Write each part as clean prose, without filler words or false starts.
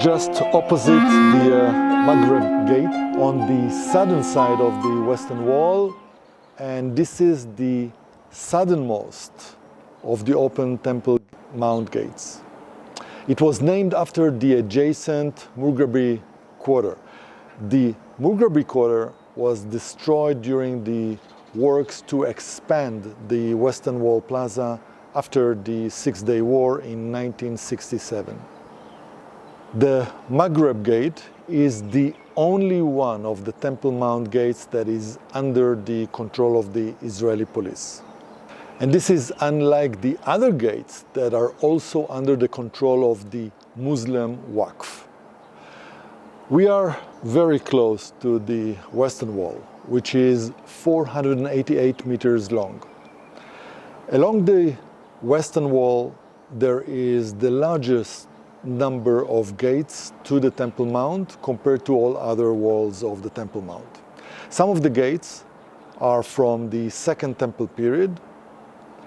just opposite the Mughrabi Gate on the southern side of the Western Wall, and this is the southernmost of the open Temple Mount gates. It was named after the adjacent Mughrabi Quarter. The Mughrabi Quarter was destroyed during the works to expand the Western Wall Plaza after the Six-Day War in 1967. The Mughrabi Gate is the only one of the Temple Mount gates that is under the control of the Israeli police. And this is unlike the other gates that are also under the control of the Muslim Waqf. We are very close to the Western Wall, which is 488 meters long. Along the Western Wall, there is the largest number of gates to the Temple Mount compared to all other walls of the Temple Mount. Some of the gates are from the Second Temple period,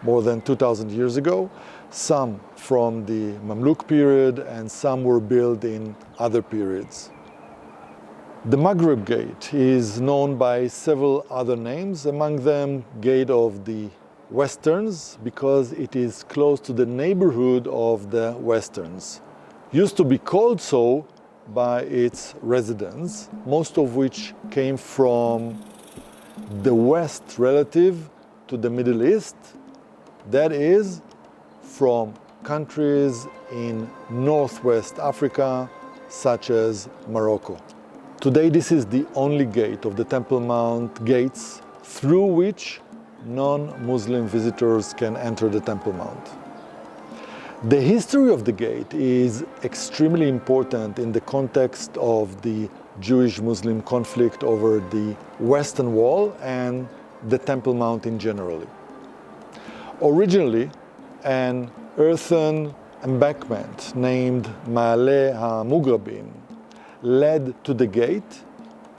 more than 2,000 years ago, some from the Mamluk period, and some were built in other periods. The Mughrabi Gate is known by several other names, among them Gate of the Westerns, because it is close to the neighborhood of the Westerns. Used to be called so by its residents, most of which came from the West relative to the Middle East, that is, from countries in Northwest Africa, such as Morocco. Today, this is the only gate of the Temple Mount gates through which non-Muslim visitors can enter the Temple Mount. The history of the gate is extremely important in the context of the Jewish-Muslim conflict over the Western Wall and the Temple Mount in general. Originally, an earthen embankment named Ma'ale HaMughrabim led to the gate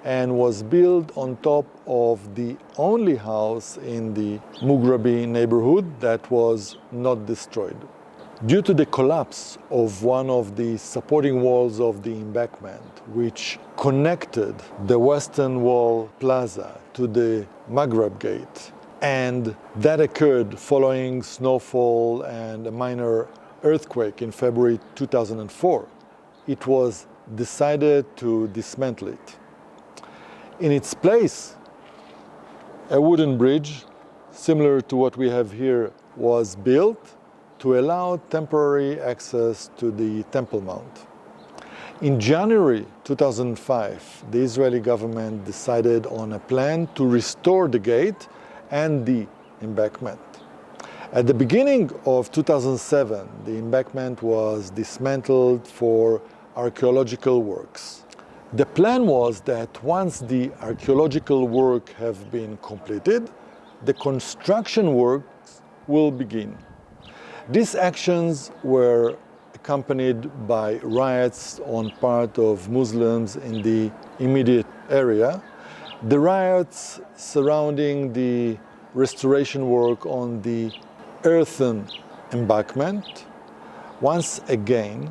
and was built on top of the only house in the Mughrabi neighborhood that was not destroyed. Due to the collapse of one of the supporting walls of the embankment, which connected the Western Wall Plaza to the Mughrabi Gate, and that occurred following snowfall and a minor earthquake in February 2004, it was decided to dismantle it. In its place, a wooden bridge, similar to what we have here, was built to allow temporary access to the Temple Mount. In January 2005, the Israeli government decided on a plan to restore the gate and the embankment. At the beginning of 2007, the embankment was dismantled for archaeological works. The plan was that once the archaeological work have been completed, the construction works will begin. These actions were accompanied by riots on part of Muslims in the immediate area. The riots surrounding the restoration work on the earthen embankment once again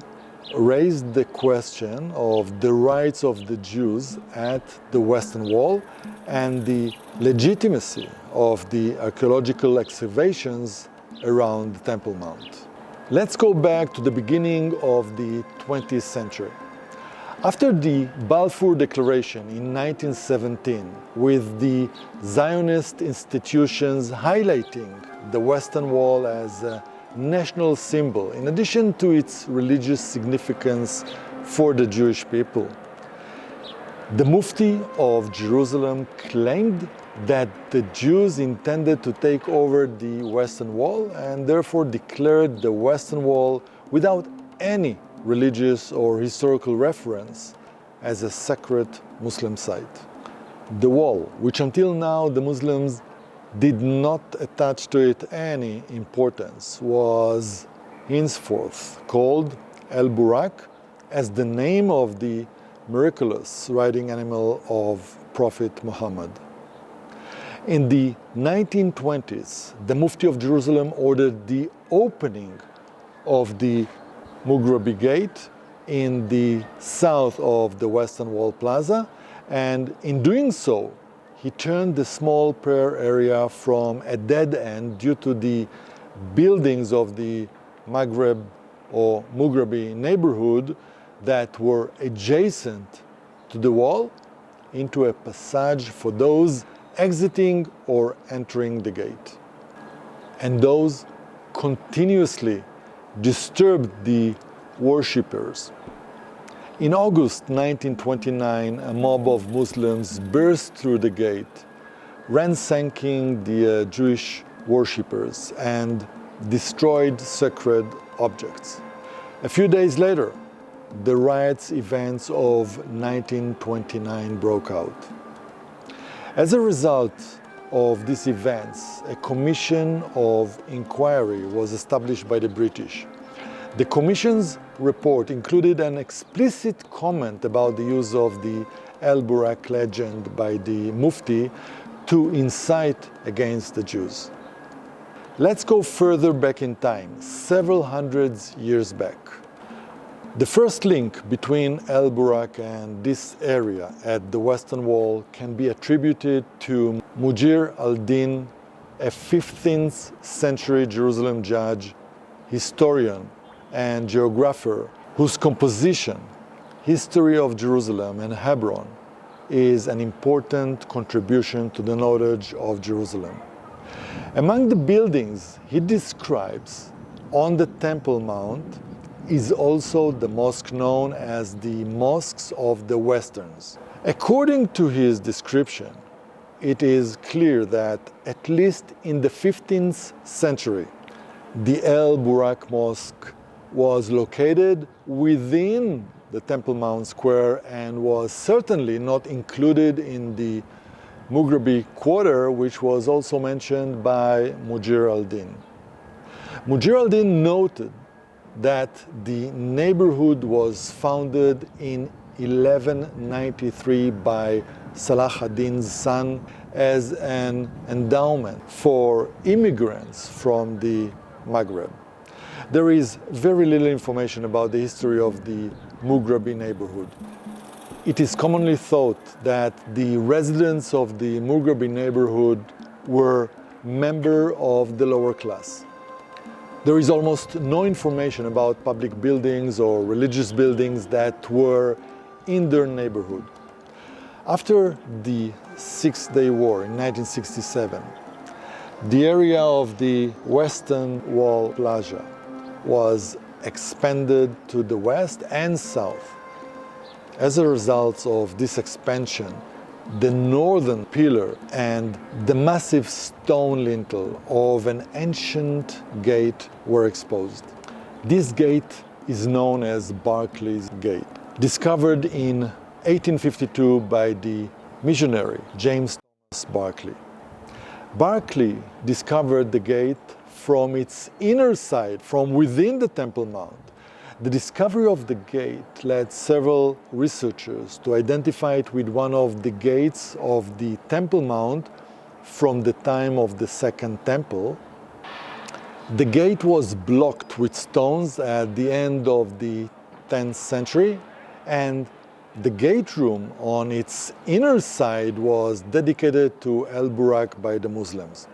raised the question of the rights of the Jews at the Western Wall and the legitimacy of the archaeological excavations around the Temple Mount. Let's go back to the beginning of the 20th century. After the Balfour Declaration in 1917, with the Zionist institutions highlighting the Western Wall as a national symbol, in addition to its religious significance for the Jewish people, the Mufti of Jerusalem claimed that the Jews intended to take over the Western Wall and therefore declared the Western Wall without any religious or historical reference as a sacred Muslim site. The wall, which until now the Muslims did not attach to it any importance, was henceforth called El Burak, as the name of the miraculous riding animal of Prophet Muhammad. In the 1920s, the Mufti of Jerusalem ordered the opening of the Mughrabi Gate in the south of the Western Wall Plaza, and in doing so, he turned the small prayer area from a dead end due to the buildings of the Maghreb or Mughrabi neighborhood that were adjacent to the wall into a passage for those exiting or entering the gate. And those continuously disturbed the worshippers. In August 1929, a mob of Muslims burst through the gate, ransacking the Jewish worshippers and destroyed sacred objects. A few days later, the riots events of 1929 broke out. As a result of these events, a commission of inquiry was established by the British. The commission's report included an explicit comment about the use of the El Burak legend by the Mufti to incite against the Jews. Let's go further back in time, several hundreds years back. The first link between El Burak and this area at the Western Wall can be attributed to Mujir al-Din, a 15th century Jerusalem judge, historian, and geographer whose composition, History of Jerusalem and Hebron, is an important contribution to the knowledge of Jerusalem. Among the buildings he describes on the Temple Mount is also the mosque known as the Mosques of the Westerns. According to his description, it is clear that at least in the 15th century, the El Burak Mosque was located within the Temple Mount Square and was certainly not included in the Mughrabi Quarter, which was also mentioned by Mujir al-Din. Mujir al-Din noted that the neighborhood was founded in 1193 by Salah ad-Din's son as an endowment for immigrants from the Maghreb. There is very little information about the history of the Mughrabi neighborhood. It is commonly thought that the residents of the Mughrabi neighborhood were members of the lower class. There is almost no information about public buildings or religious buildings that were in their neighborhood. After the Six-Day War in 1967, the area of the Western Wall Plaza was expanded to the west and south. As a result of this expansion, the northern pillar and the massive stone lintel of an ancient gate were exposed. This gate is known as Berkeley's Gate, discovered in 1852 by the missionary James Thomas Berkeley. Berkeley discovered the gate from its inner side, from within the Temple Mount. The discovery of the gate led several researchers to identify it with one of the gates of the Temple Mount from the time of the Second Temple. The gate was blocked with stones at the end of the 10th century, and the gate room on its inner side was dedicated to El Burak by the Muslims.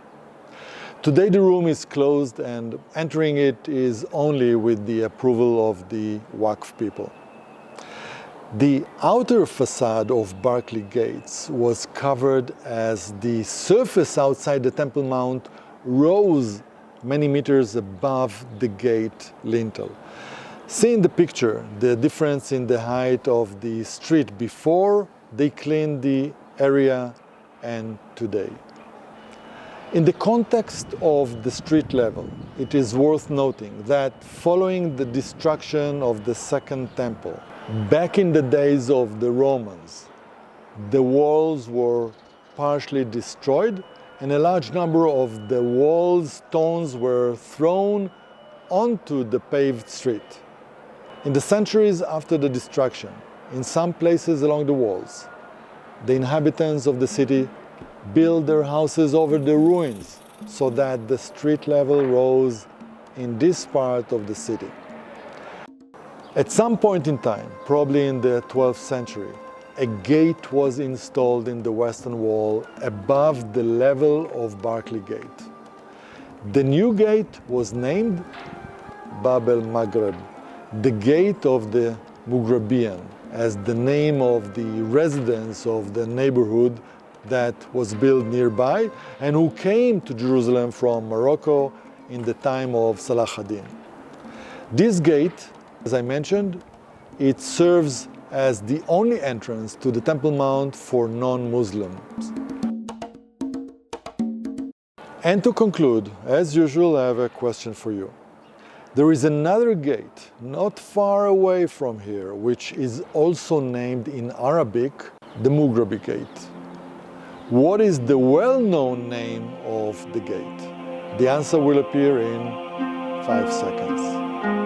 Today the room is closed and entering it is only with the approval of the Waqf people. The outer facade of Berkeley Gates was covered as the surface outside the Temple Mount rose many meters above the gate lintel. See in the picture the difference in the height of the street before they cleaned the area and today. In the context of the street level, it is worth noting that following the destruction of the Second Temple, back in the days of the Romans, the walls were partially destroyed and a large number of the wall stones were thrown onto the paved street. In the centuries after the destruction, in some places along the walls, the inhabitants of the city built their houses over the ruins so that the street level rose in this part of the city. At some point in time, probably in the 12th century, a gate was installed in the western wall above the level of Barclay Gate. The new gate was named Bab el-Maghreb, the gate of the Mughrabian, as the name of the residents of the neighborhood that was built nearby and who came to Jerusalem from Morocco in the time of Salah ad-Din. This gate, as I mentioned, it serves as the only entrance to the Temple Mount for non-Muslims. And to conclude, as usual, I have a question for you. There is another gate not far away from here, which is also named in Arabic the Mughrabi Gate. What is the well-known name of the gate? The answer will appear in 5 seconds.